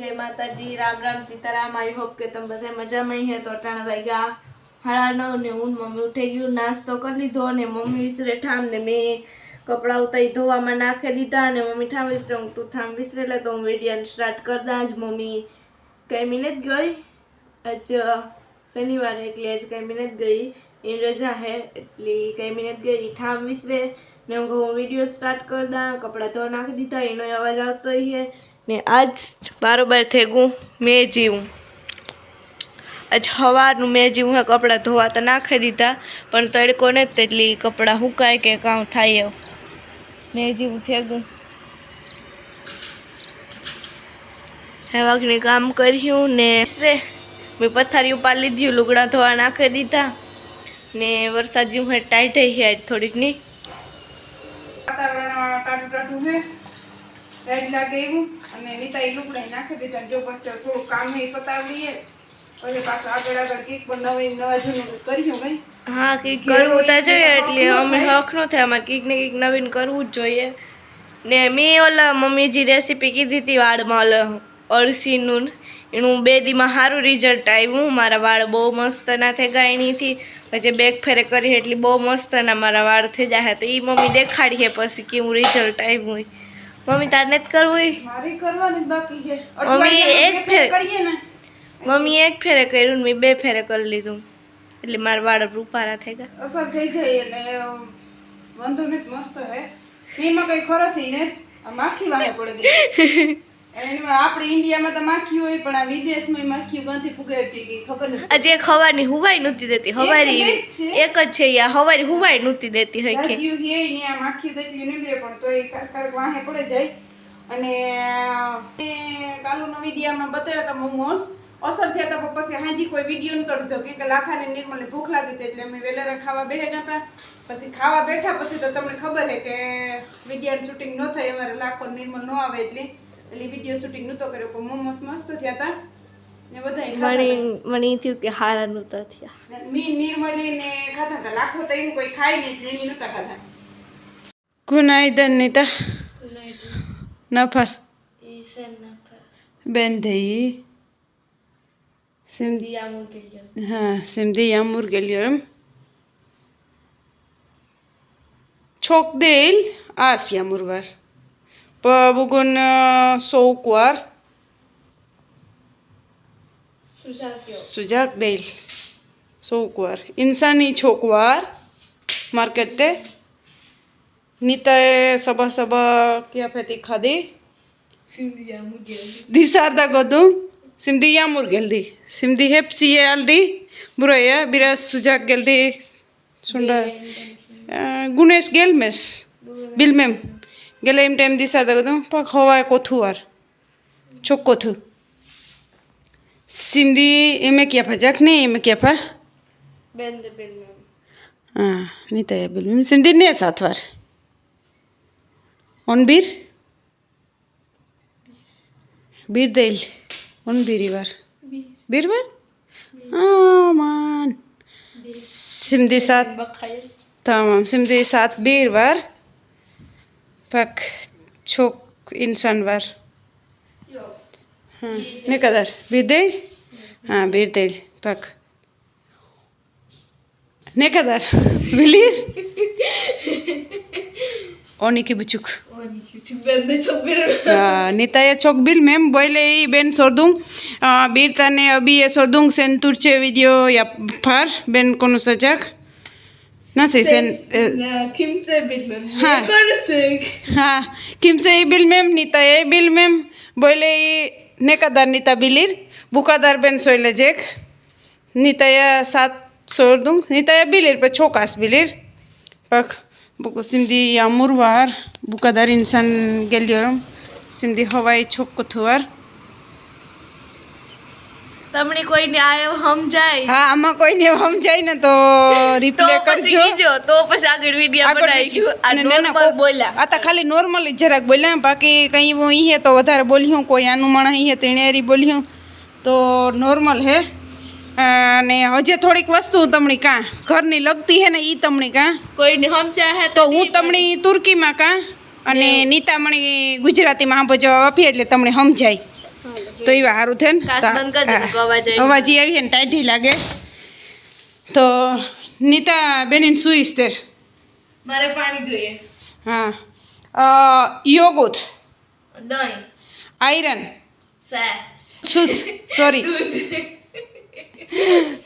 जय माताजी Ram Ram Sitaram. I hope के तुम बधे मजा में ही है। तो अटाणा वाग्या 9:30 ने हूँ मम्मी उठी गई नास्तो कर लीधो ने मम्मी विसरे ठाम ने मैं कपड़ा उतारी धोवा में नाखी दीधा ने मम्मी ठाम विसरे हूँ तू ठाम विसरेले तो हूँ वीडियो स्टार्ट कर दा। आज मम्मी कई मिनट गई आज शनिवार एटले आज कई मिनट गई इन रजा है एटली कई मिनट गई ठाम विसरे ने हूँ वीडियो स्टार्ट कर दा। कपड़ा धोवा नाखी दीधा एनो अवाज आवतो ही है ने आज बारोबार थे गूँ मैं जीवूँ आज हवारનું મેં જીવું કપડાં ધોવા તો નાખી દીધા પણ તડકો ને તેટલી કપડાં હુકાય કે કામ થાય મેં જીવું થઈ ગયું હેવાકને કામ કર્યું ને મેં પથારી ઉપાડી લીધી લુગડા ધોવા નાખી દીધા ને વરસાદ જેવું હે ટાઈટ હે આજ થોડીક ની વાતાવરણ ટાટું ટાટું હે રાઈડ લાગે એવું અને નીતા એ લુગડા નાખી દીધા જો પછી થોડું કામ હે પતાવીએ પછી પાછું આગળ આગળ કેક પણ નવા જૂનું કર્યું કઈ હા કંઈક કરવું તો જોઈએ એટલે અમે હક ન થાય અમારે કંઈક ને કંઈક નવીન કરવું જ જોઈએ ને મેં ઓલા મમ્મીજી રેસીપી કીધી હતી વાળમાં ઓલા અળસીનું એનું 2 દીમાં સારું રિઝલ્ટ આવ્યું મારા વાળ બહુ મસ્ત ના થઈ ગયા એનીથી પછી બેક ફેરે કરી એટલે બહુ મસ્ત ના મારા વાળ થઈ જાય તો એ મમ્મી દેખાડીએ પછી કેવું રિઝલ્ટ આવ્યું હોય મમ્મી તારને જ કરવું હોય મારી કરવાની બાકી છે મમ્મી એક ફેર કરીએ ને મમ્મી એક ફેરે કર્યું મેં 2 ફેરે કરી લીધું એટલે મારા વાળ રૂપારા થઈ ગયા અસર થઈ જાય એટલે વાંધો નથી મસ્ત હે એમાં કઈ ખરસી ને માખી વાહે પડી ગઈ એમાં આપણે ઇન્ડિયામાં તો માખી હોય પણ આ વિદેશમાં માખી ગંધી પુગે કે ખબર નથી આજે ખવાની હુવાઈ નહોતી દેતી હવારી એક જ છે યા હવારી હુવાઈ નહોતી દેતી હોય કે રાજીવ હે ને આ માખી દેતી ને બે પણ તોય કારક વાહે પડે જાય અને કાલુનો વિડિયામાં બતાવ્યા હતા મોમોસ અસર થયા હતા પછી હાજી કોઈ વિડીયો નતો લીધો કે લાખાને નિર્મલને ભૂખ લાગી હતી એટલે અમે વેલેરા ખાવા બેઠા હતા પછી ખાવા બેઠા પછી તો તમને ખબર છે કે વિડીયો શૂટિંગ ન થાય અમારે લાખો નિર્મલ ન આવે એટલે વિડીયો શૂટિંગ નતો કર્યો પણ મોમોસ મસ્ત થયા હતા ને બધાય મને થયું કે હારા નહોતા થયા નિર્મલી ને ખાતા હતા લાખો તો એનું કોઈ ખાય નહીં એટલે એની નતા ખાતા ગુનાઈદન નીતા નફર બેન થઈ simdi yağmur geliyorum. Çok değil, az yağmur var. Bugün soğuk var. Sıcak değil. Soğuk var. İnsani çok var markette. Nita'ya sabah sabah kıyafeti khadi. Şimdi yağmur geldi. Dışarıda gördüm. Şimdi yağmur geldi. Şimdi hepsi geldi. Buraya biraz sıcak geldi. Sonra güneş gelmez. Bilmem. Geleyim time dışarıda gördüm. Bak hava kötü var. Çok kötü. Şimdi yemek yapacak. Ne yemek yapar? Ben de bilmiyorum. Ha, Nita'ya bilmem. Şimdi ne saat var? 11? 1 değil. 11'i var. Bir var? Aman. Şimdi saat tamam. Şimdi saat 1 var. Bak çok insan var. Yok. Ha, ne kadar? 1 değil? Ha 1 değil. Bak. Ne kadar? Bilir? 12,5. Ben de çok bilirim. Nita'ya çok bilmem. Böyle ben sordum. Bir tane abiye sordum. Sen Türkçe video yapar. Ben konuşacak. Nasıl sen? Kimse bilmem. Ha. Ne konuştuk? Ha, kimseyi bilmem. Nita'yı bilmem. Böyle ne kadar Nita bilir? Bu kadar ben söyleyecek. Nita'ya saat sordum. Nita'ya bilir. Çok az bilir. Bak. Şimdi yağmur var. Bu kadar insan geliyorum. Şimdi havayı çok kötü var. તમને કોઈને આયો સમજાય હા આમાં કોઈને સમજાય ને તો રિપ્લે કરજો તો પછી આગળ વિડિયો બનાવ્યું આ નોર્મલ બોલ્યા આ તો ખાલી નોર્મલ જરાક બોલ્યા બાકી કઈ હું હે તો વધારે બોલ્યું કોઈ આનું માણા હે તો એણે બોલ્યું તો નોર્મલ હે અને હજે થોડીક વસ્તુ તમણી કા ઘરની લગતી હે ને ઈ તમણી કા કોઈને સમજાય હે તો હું તમણી તુર્કીમાં કા અને નીતા મણી ગુજરાતીમાં સાંભળવા આપીએ એટલે તમને સમજાય તો એવા સારું છે ને. કાચ બંધ કરી દે, અવાજ આવી અવાજ આવી ને ટાઈટી લાગે તો નીતા બેન સુઈશ તેર. મારે પાણી જોઈએ. હા યોગુત દહીં, આયરન સા, શુદ્ધ સોરી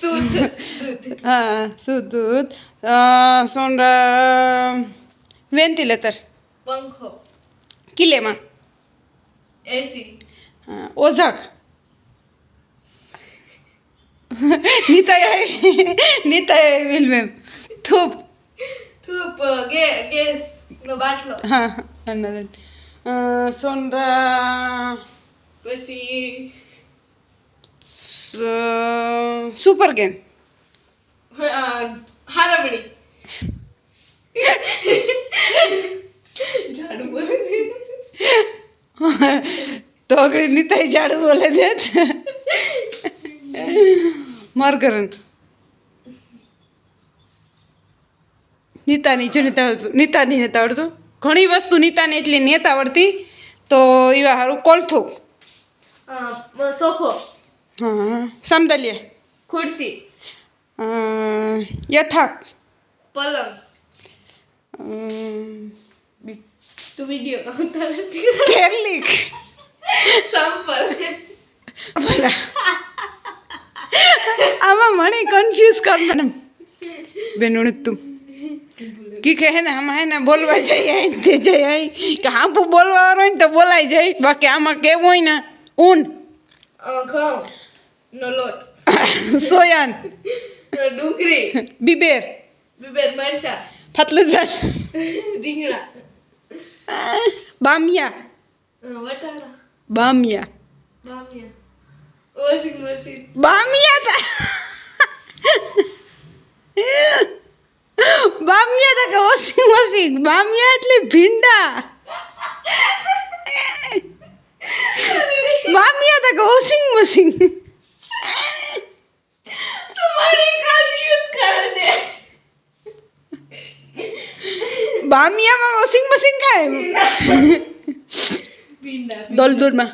દૂધ, હા શુદ્ધ દૂધ સોનરા વેન્ટિલેટર પંખો, કિલ્લેમાં એસી, ઓઝાક નીતા વિલ મેમ થૂપ થૂપ, ગેસ નો બાટલો, હા સોનરા પછી સુપર ગેમ હારમણી, ઝાડુ બોલે તો આગળ નીતા ઝાડુ બોલે દે માર્ગરન નીતાની છે નીતાની નથી આવડતું. ઘણી વસ્તુ નીતાને એટલી નેતા આવડતી તો એવા સારું કોલથું સોફો, હા સમદલ્ય ખુરશી, યથાક પલંગ, તું વિડીયો ઉતાર, કેરલીક સંપલ, ભલા આમાં મને કન્ફ્યુઝ કર મને બેન તું કી કહે ને આમાં એને બોલવા જઈએ તે જઈએ કે હા બોલવા વાળો હોય ને તો બોલાઈ જાય. બાકી આમાં કેવું હોય ને ઊન ઘઉં નો લોટ, સોયાન ડુંગળી, બિબેર મરચા, ફતલુજાન રીંગણા, બામિયા વટાણા, બામિયા વોશિંગ મશીન, બામિયા તા બામિયા તા કે વોશિંગ મશીન બામિયા એટલે ભીંડા બામિયા તા કે વોશિંગ મશીન તમારી કન્ફ્યુઝ કર દે. બામિયામાં વોશિંગ મશીન કાય ભીંડા, દોલદુરમાં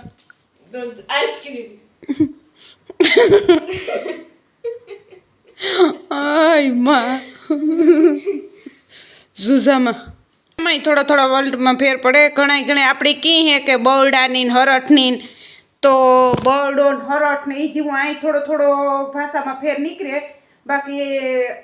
આઈસ્ક્રીમ, આય માં ઝુઝામાં એમાંય થોડા વર્લ્ડમાં ફેર પડે. ઘણા આપણી કી હે કે બરડાની હરઠની તો બરડો હરઠ ને એ જેવું અહીં થોડો ભાષામાં ફેર નીકળે. બાકી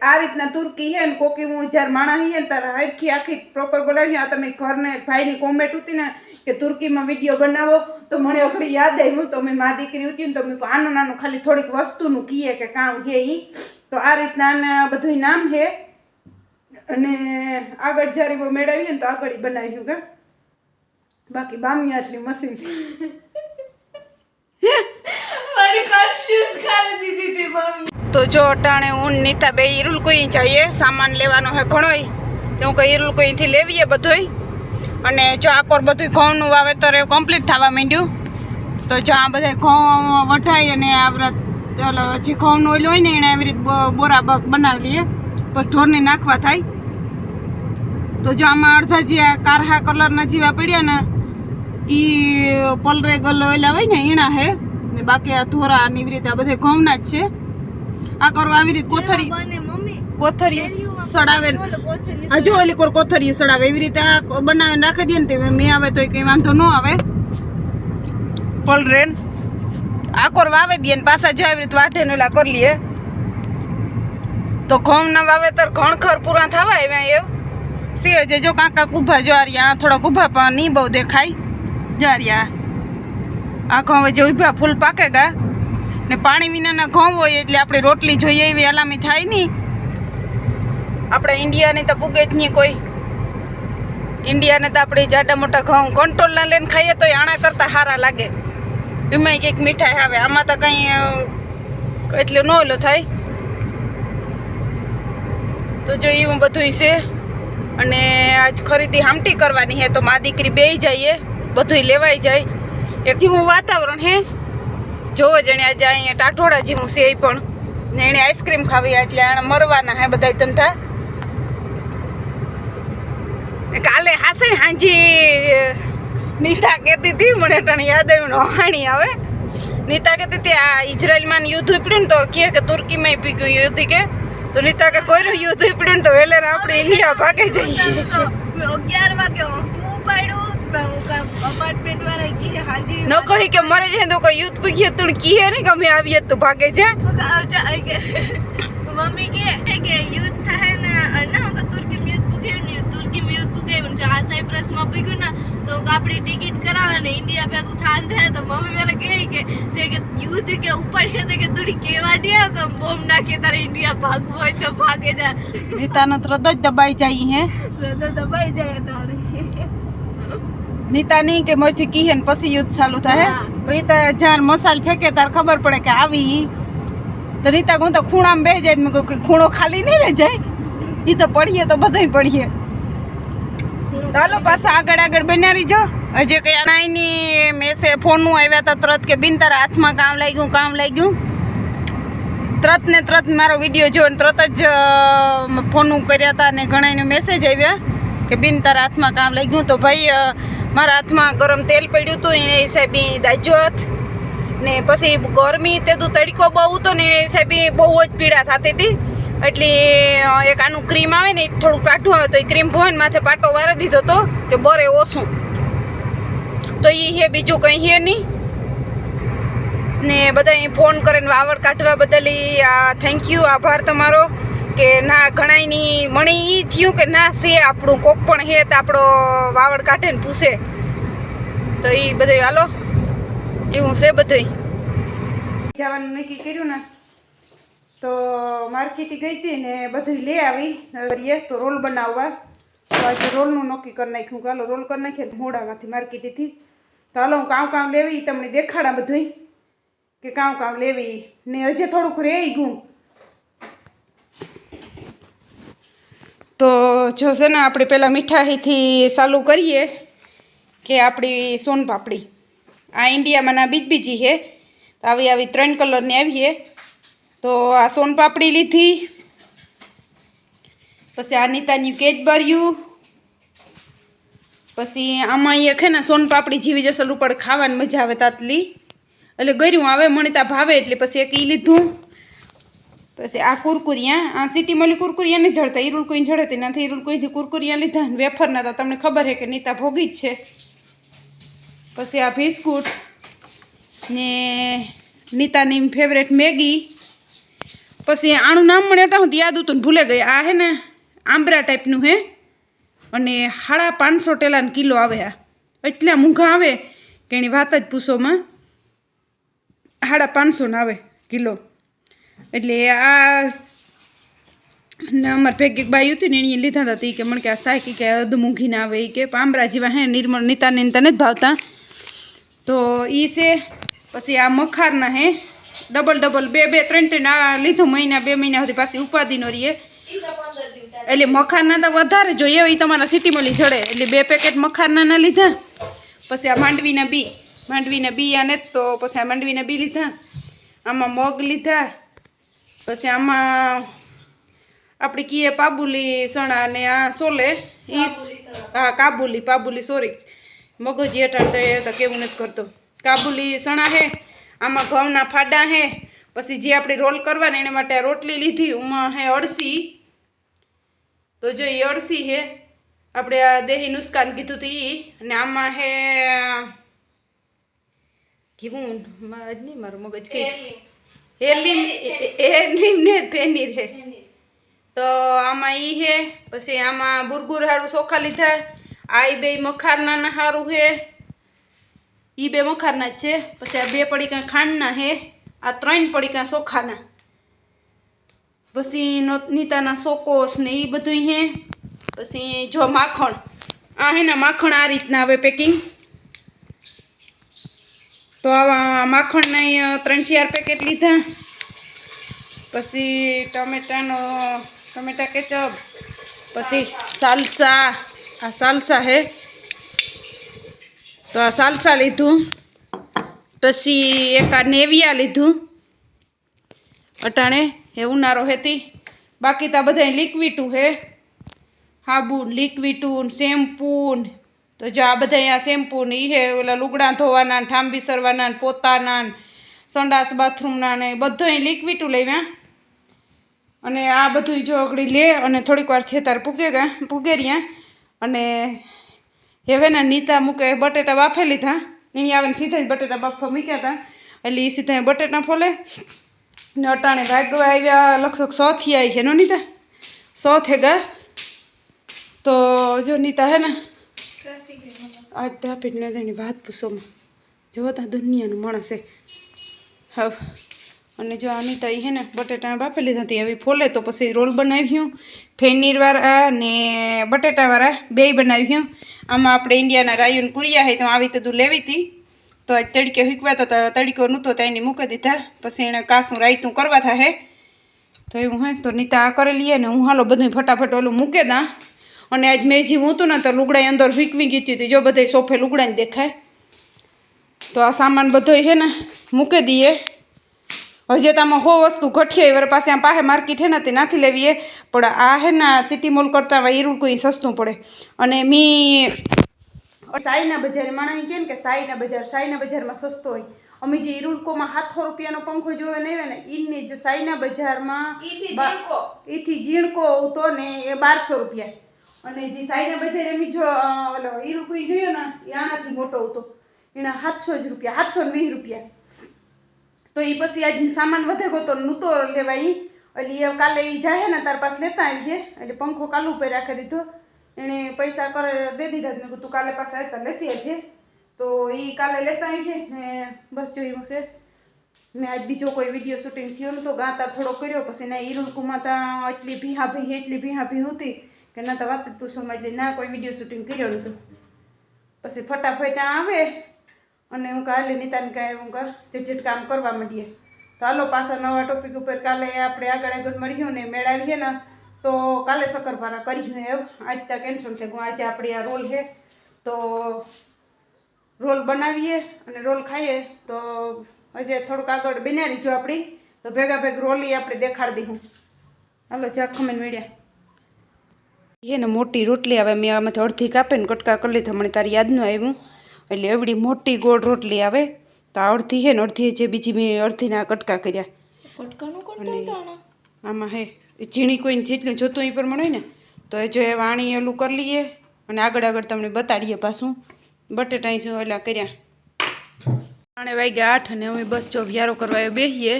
આ રીતના તુર્કી હે ને કોકી હું જ્યારે માણા હે ને તારા આખી પ્રોપર બોલાવી. આ તમે ઘરને ભાઈની કોમેન્ટ હતી ને કે તુર્કીમાં વિડીયો બનાવો તો મને અઘડી યાદ આવ્યું. તો મેં મા દીકરી હતી ને તો મેં આનું નાનું ખાલી થોડીક વસ્તુનું કહીએ કે કામ હે એ. તો આ રીતના બધું નામ હે અને આગળ જ્યારે મેળવીએ ને તો આગળ બનાવ્યું કે બાકી બામિયાથી મશીન મારી કન્ફ્યુઝ કરી દીધી હતી મમ્મી. તો જો અટાણે હું નીતા બે ઈરુલ કોઈ જઈએ સામાન લેવાનો હે ઘણોય તો હું કહી ઈરુલ કોઈથી લેવીએ બધોય. અને જો આકોર બધું ઘઉંનું વાવેતર એવું કમ્પ્લીટ થવા માંડ્યું. તો જો આ બધા ઘઉં વઢાઈ અને આ વ્રત ચાલો જે ઘઉંનું ઓઇલ હોય ને એને એવી રીતે બોરા બગ બનાવી લઈએ પછી ઢોરને નાખવા થાય. તો જો આમાં અડધા જે કારહા કલરના જેવા પડ્યા ને એ પલરેગલ ઓઇલ આવે ને એના હે ને બાકી આ ધોરા ને એવી રીતે આ બધા ઘઉંના જ છે. આ કરવા આવી રીતે કોથરી સડાવે હજુ ઓલી કોથરી સડાવે એવી રીતે આ બનાવીને રાખી દે ને તે મેં આવે તો કંઈ વાંધો ન આવે. પલરેન આકોર વાવે દે ને પાછા જો આવી રીતે વાઢે ને ઓલા કરી લઈએ. તો ઘઉંના વાવેતર ઘણખર પૂરા થવા એમાં એવું સિંહ જે જો કાંકા કુભા જ્વારિયા થોડા કુભા પણ નહીં બહુ દેખાય જ્વારિયા. આ ઘઉં જે ઉભા ફૂલ પાકે ગા ને પાણી વિનાના ઘઉં હોય એટલે આપણે રોટલી જોઈએ એવી અલામી થાય નહીં. આપણે ઇન્ડિયાની તો પૂગે જ નહીં કોઈ. ઇન્ડિયાને તો આપણે જાડા મોટા ઘઉં કંટ્રોલના લઈને ખાઈએ તો આણા કરતાં સારા લાગે. એમાંય કંઈક મીઠાઈ આવે. આમાં તો કંઈ એટલે ન ઓલો થાય. તો જો એવું બધું છે. અને આજ ખરીદી હામટી કરવાની હે તો મા દીકરી બેય જઈએ બધું લેવાઈ જાય. એક જેવું વાતાવરણ હે જોવો જણે આજે અહીંયા ટાઠોડા જેવું છે એ પણ ને એને આઈસ્ક્રીમ ખાવી એટલે એને મરવાના હે બધા ધંધા. કાલે હાસણ હાંજી નીતા કહેતી હતી મને તને યાદ આવ્યું હાણી આવે નીતા કહેતી હતી આ ઇઝરાયલમાં યુદ્ધ ઉપડ્યું ને તો કે તુર્કીમાં પી ગયું યુદ્ધ કે તો નીતા કે કોઈ યુદ્ધ ઉપડ્યું ને તો વેલેર આપણે ઇન્ડિયા ભાગે જઈએ 11 વાગે હું પાડ્યું અપાર્ટમેન્ટ વાળા કી હાજી ન કહી કે મરે જાય તો કોઈ યુદ્ધ પૂછીએ તું કીએ ને કે અમે આવીએ તો ભાગે જા મમ્મી કે યુદ્ધ થાય ને ના તુર્કી યુદ્ધ પૂગ્યું ને તુર્કી યુદ્ધ પૂગ્યું જો આ સાયપ્રસ માં પૂગ્યું ને તો આપણી ટિકિટ કરાવે ને ઇન્ડિયા ભેગું થાન થાય તો મમ્મી મને કહે કે યુદ્ધ કે ઉપર છે કે થોડી કેવા દે કે બોમ્બ નાખે તારે ઇન્ડિયા ભાગવું હોય તો ભાગે જા નીતાનો ત્રદ જ દબાઈ જાય હે તો દબાઈ જાય તારે નીતા નહીં કે મોરથી કીહે ને પછી યુદ્ધ ચાલુ થાય પછી તો જાન મસાલ ફેંકે તાર ખબર પડે કે આવી તો નીતા હું તો ખૂણામાં બેસી જાય મેં કહું ખૂણો ખાલી નહીં રહી જાય એ તો પડીએ તો બધું પડીએ ચાલો પાછા આગળ બનાવી જો હજી કઈ નાઈની મેસે ફોનનું આવ્યા હતા તરત કે બિન તારા હાથમાં કામ લાગ્યું તરત ને તરત મારો વિડીયો જોઈને તરત જ ફોનનું કર્યા હતા ને ઘણાને મેસેજ આવ્યા કે બિન તારા હાથમાં કામ લાગ્યું તો ભાઈ મારા હાથમાં ગરમ તેલ પડ્યું હતું એને હિસાબે દાજ્યો હાથ ને પછી ગરમી તે તો તડકો બહુ હતો ને એ હિસાબે બહુ જ પીડા થતી હતી એટલે એક આનું ક્રીમ આવે ને થોડું કાઠું આવે તો એ ક્રીમ ભોય ને માથે પાટો વારી દીધો હતો કે બરે ઓછું તો એ હે બીજું કંઈ હે નહીં ને બધા ફોન કરીને વાવડ કાઢવા બદલ થેન્ક યુ આભાર તમારો કે ના ઘણાયની મને એ થયું કે ના છે આપણું કોક પણ હે તો આપણો વાવડ કાઢે ને પૂછે તો એ બધું હાલો એવું છે બધું જવાનું નક્કી કર્યું ને તો માર્કેટે ગઈ હતી ને બધું લઈ આવી તો રોલ બનાવવા તો આજે રોલનું નક્કી કરી નાખ્યું ચાલો રોલ કરી નાખીએ મોડામાંથી માર્કેટેથી તો હાલો હું કામ લેવી તમને દેખાડા બધું કે કામ લેવી ને હજી થોડુંક રહી ગયું તો જો છે ને આપણે પહેલાં મીઠાઈથી ચાલુ કરીએ કે આપણી સોનપાપડી આ ઇન્ડિયામાં ના બીજી છે તો આવી 3 કલરની આવીએ તો આ સોનપાપડી લીધી પછી આ નીતાની કેડબર્યું પછી આમાં એ છે ને સોનપાપડી જેવી જશે ઉપર ખાવાની મજા આવે તાતલી એટલે ગર્યું આવે મને ત્યાં ભાવે એટલે પછી એક એ લીધું પછી આ કુરકુરિયા આ સિટીમાં કુરકુરિયા નહીં જળતા ઈરુલ કોઈ જળે નથી ઈરુલ કોઈથી કુરકુરિયા લીધા વેફરના તો તમને ખબર છે કે નીતા ભોગી જ છે પછી આ બિસ્કુટ ને નીતાની ફેવરેટ મેગી પછી આનું નામ મને એટલા હું યાદ હતું ને ભૂલે ગઈ આ હે ને આંબરા ટાઈપનું હે અને 550 ટેલાનો કિલો આવે આ એટલા મૂંઘા આવે કે એની વાત જ પૂછોમાં 550 આવે કિલો એટલે આ અમારે ભેગી બાઈ હતી ને એની લીધા હતા એ કે મને કે આ સાયકી કે અધ મૂંઘી ના આવે એ કે આંબરા જેવા હે નિર્મળ નીતાને તને જ ભાવતા તો એ છે પછી આ મખારના હે ડબલ 2-3 આ લીધું મહિના 2 મહિના સુધી પાછી ઉપાધિનો રહીએ એટલે મખારના તો વધારે જોઈએ એ તમારા સિટીમાં લઈ જડે એટલે 2 પેકેટ મખારના લીધા પછી આ માંડવીના બી આને તો પછી આ માંડવીના બી લીધા આમાં મગ લીધા પછી આમાં આપણે કીએ પાબુલી સણા ને આ સોલે હા પાબુલી સોરી મગજ હેઠળ તો કેવું નથી કરતો કાબુલી સણા હે આમાં ઘઉંના ફાડા હે પછી જે આપણે રોલ કરવાના એના માટે રોટલી લીધી ઉમાં હે અળસી તો જો એ અળસી હે આપણે આ દેહી નુસ્કાન કીધું હતું એ અને આમાં હે કેવું મારું મગજ કે હેરલીમ ને પેનીર હે તો આમાં ઈ હે પછી આમાં બુરબુર હારું ચોખા લીધા આ 2 મખારના હારું હે ઈ 2 મખારના જ છે પછી આ 2 પડીકા ખાંડના હે આ 3 પડીકા ચોખાના પછી નીતાના સોકોસ ને એ બધું હે પછી જો માખણ આ હે ને માખણ આ રીતના આવે પેકિંગ તો આવા માખણના 3-4 પેકેટ લીધા પછી ટમેટા કેચપ પછી સાલસા હે તો આ સાલસા લીધું પછી એક આ નેવિયા લીધું અટાણે એ ઉનાળો હેતી બાકી તો બધા લિક્વિડું હે સાબુન લિક્વિડું શેમ્પૂ તો જો આ બધા અહીંયા શેમ્પૂ ને ઈ હે ઓલા લુગડા ધોવાના ને ઠામ વિસરવાના ને પોતાના ને સંડાસ બાથરૂમના ને બધું લિક્વિડું લેવ્યા અને આ બધું જો અગડી લે અને થોડીક વાર થેતાર પૂગે રહ્યા અને હવે ને નીતા મૂકે બટેટા બાફે લીધા એની આવે ને સીધા જ બટેટા બાફવા મૂક્યા હતા એટલે એ સીધા બટેટા ફોલે ને અટાણે ભાગવા આવ્યા લગભગ 6 થી આવી છે નો નીતા 100 થેગા તો જો નીતા હે ને આજ ટ્રાફિક ન તેની વાત પૂછોમાં જોતા દુનિયાનું માણસ છે હવે અને જો અનિતા હે ને બટેટા બાફી લીધા હતી હવે ફોલે તો પછી રોલ બનાવ્યું ફેનીરવાળા ને બટેટાવાળા બેય બનાવ્યું આમાં આપણે ઇન્ડિયાના રાયુન કુરિયા હે તો આવી બધું લેવી હતી તો આજ તડકે હૂકવાતા હતા તડકો નહોતો તો એને મૂકી દીધા પછી એણે કાસું રાયતું કરવા થાય તો એવું હે તો નીતા આ કરેલી ને હું હાલો બધું ફટાફટ ઓલું મૂકે દા અને આજ મેં જે હું હતું ને તો લુગડા અંદર હૂકવી ગઈ હતી જો બધા સોફે લુગડાને દેખાય તો આ સામાન બધો છે ને મૂકી દઈએ હજી તો આમાં 100 વસ્તુ ઘટીએ વર પાસે આમ પાસે માર્કેટ હે ને તે નાથી લેવીએ પણ આ હે ને સિટી મોલ કરતાં ઈરુલ કોઈ સસ્તું પડે અને મી સાઈના બજારે માણસ કહે ને કે સાઈના બજારમાં સસ્તો હોય અમે જે ઈરુલકોમાં 700 રૂપિયાનો પંખો જોવે નહીં ને ઈની જે સાઈના બજારમાં ઈથી ઝીણકો હતો ને એ 1200 રૂપિયા અને જે સાઈના બજારે અમે જો ઓલો ઈરુલકો જોયો ને એ આનાથી મોટો હતો એના 700 જ રૂપિયા 720 રૂપિયા તો એ પછી આજ સામાન વધે ગયો તો નહોતો લેવાય એટલે એ કાલે એ જાય ને તાર પાસે લેતા આવીએ એટલે પંખો કાલ ઉપર રાખી દીધો એણે પૈસા કરે દે દીધા મેં કીધું કાલે પાસે આવતા લેતી આવજે તો એ કાલે લેતા આવીએ ને બસ જોયું છે ને આજ બીજો કોઈ વિડીયો શૂટિંગ થયો નહોતો ગાતા થોડો કર્યો પછી ના ઈરુલકુમાં ત્યાં એટલી ભીહા હતી કે ના તો વાત જ પૂછવામાં એટલે ના કોઈ વિડીયો શૂટિંગ કર્યો નહોતું પછી ફટાફટ આવે અને હું કાલે નીતાને કાંઈ હું ઝટઝટ કામ કરવા માંડીએ તો હાલો પાછા નવા ટોપિક ઉપર કાલે આપણે આગળ મળ્યું ને મેળાવીએ ને તો કાલે શક્કરપારા કર્યું એવું આજ ત્યાં કેન્સલ છે આજે આપણે આ રોલ છે તો રોલ બનાવીએ અને રોલ ખાઈએ તો હજી થોડુંક આગળ બનાવી જો આપણી તો ભેગા રોલી આપણે દેખાડી દઈશું હાલો ચા ખમણ મેળ્યા એ ને મોટી રોટલી આવે મેં આમાંથી અડધી કાપે ને કટકા કરી લીધા મને તારી યાદનું આવ્યું એટલે એવડી મોટી ગોળ રોટલી આવે તો આ અડધી છે ને અડધી જે બીજી મેં અડધીના કટકા કર્યા આમાં હે ઝીણી કોઈને જેટલું જોતું એ પ્રમાણે હોય ને તો એ જો એ વાણી ઓલું કરી લઈએ અને આગળ તમને બતાડીએ પાછું બટેટા શું ઓલા કર્યા 3 વાગ્યા 8 અને અમે બસ જો વ્યારો કરવા બેસીએ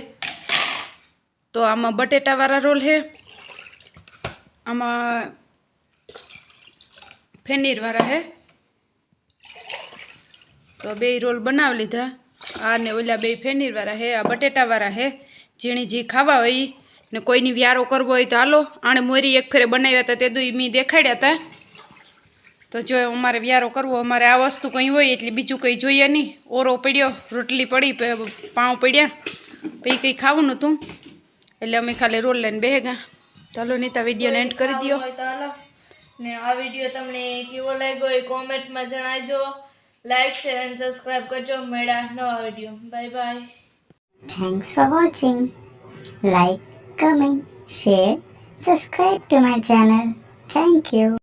તો આમાં બટેટાવાળા રોલ છે આમાં ફેનીરવાળા છે તો બે રોલ બનાવી લીધા આ ને ઓલા બે ફેનીરવાળા છે આ બટેટાવાળા છે ઝીણી જી ખાવા હોય ને કોઈની વ્યારો કરવો હોય તો હાલો આણે મોરી એક ફેરે બનાવ્યા હતા તે દુઈ મી દેખાડ્યા હતા તો જો અમારે વ્યારો કરવો અમારે આ વસ્તુ કંઈ હોય એટલે બીજું કંઈ જોઈએ નહીં ઓરો પડ્યો રોટલી પડી પાઉં પડ્યા પછી કંઈ ખાવું નહોતું એટલે અમે ખાલી રોલ લઈને બેહી ગયા ચાલો નીતા વિડીયોને એન્ડ કરી દો ને આ વિડીયો તમને કેવો લાગ્યો એ કોમેન્ટમાં જણાવજો લાઈક શેર અને સબસ્ક્રાઇબ કરજો મળ્યા નવા video bye bye Thanks for watching. Like, comment, share, subscribe to my channel. Thank you.